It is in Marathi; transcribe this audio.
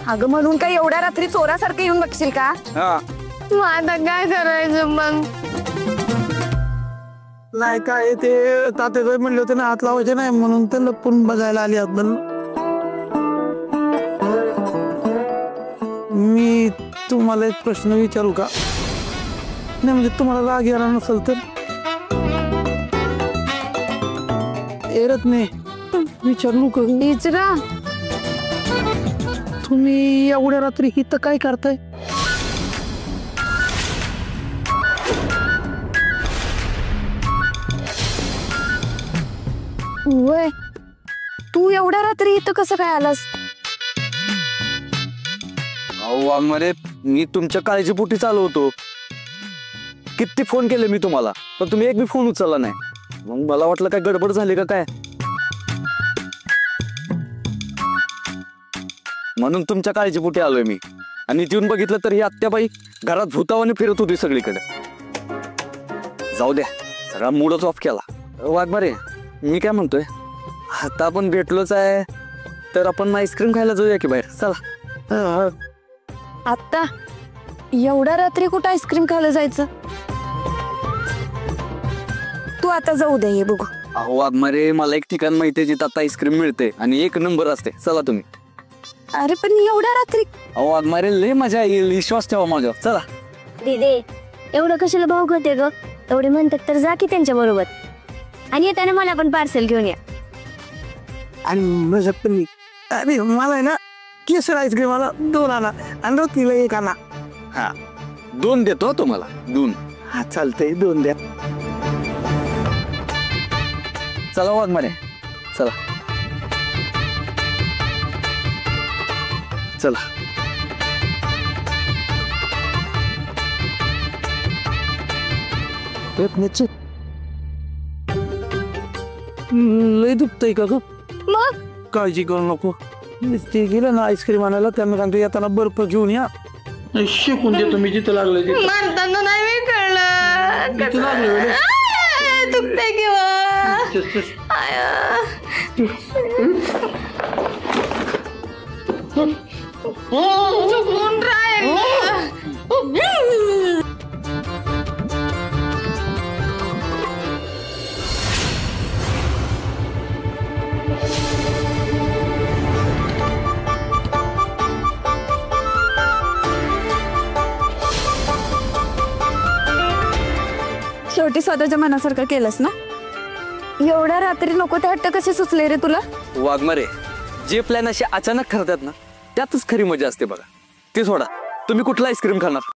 अगं म्हणून काय एवढ्या रात्री चोरासारखं येऊन बघशील का? आता काय करायचं मग? नाही काय ते तात्यासाहेब म्हणले होते ना हात लावायचे नाही म्हणून तर लपून बघायला आली आपण. मी तुम्हाला एक प्रश्न विचारू का? नाही म्हणजे तुम्हाला राग येणार नसेल तर. एरत नाही विचारू का? विचारा. तुम्ही एवढ्या रात्री इथं काय करताय? वय तू एवढ्या रात्री इथं कसं काय आलास? वाघमारे मी तुमच्या काळजीपोटी चालू होतो. किती फोन केले मी तुम्हाला पण तुम्ही एक बी फोन उचलला नाही. मग मला वाटलं काय गडबड झाली का काय म्हणून तुमच्या काळजीपोटी आलोय मी. आणि तिथून बघितलं तर ही आत्याबाई घरात भूतावाने फिरत होती सगळीकडे. जाऊ द्या सगळा मूडच ऑफ केला. वाघमारे मी काय म्हणतोय आता आपण भेटलोच आहे तर आपण आईस्क्रीम खायला जाऊया की बाहेर चला. आता एवढ्या रात्री कुठं आईस्क्रीम खायला जायचं? तू आता जाऊ दे हे बघू. अहो वाघमारे मला एक ठिकाण माहितीये जिथं आता आईस्क्रीम मिळते आणि एक नंबर असते. चला तुम्ही. अरे पण एवढ्या रात्री? अहो वाघमारे लय मजा येईल विश्वास ठेवा माझ्यावर. चला. दीदी एवढं कशाला भाऊ होते ग? एवढे म्हणतात तर जा की त्यांच्या बरोबर. आणि येताना मला पण पार्सल घेऊन या. आणि माझं पण अरे मला आहे ना केसर आईस्क्रीम मला 2 आणा आणि रोतीला 1 आणा. हा 2 देतो तुम्हाला 2. हा चालतंय 2 द्या. चला वाघमारे चला चला. लय दुखतंय का ग? मग काळजी करू नको. ते गेलं ना आईस्क्रीम आणायला त्यांना सांगतो येताना बर्फ घेऊन या. शिकून देतो मी जिथं लागलं म्हणताना नाही मी कळलं दुखते किंवा शेवटी स्वतःच्या मनासारखं केलंस ना? एवढ्या रात्री नको ते हट्ट कसे सुचले रे तुला? वाघमारे जे प्लॅन असे अचानक ठरतात ना त्यातच खरी मजा असते बघा. ते सोडा तुम्ही कुठला आईस्क्रीम खाणार?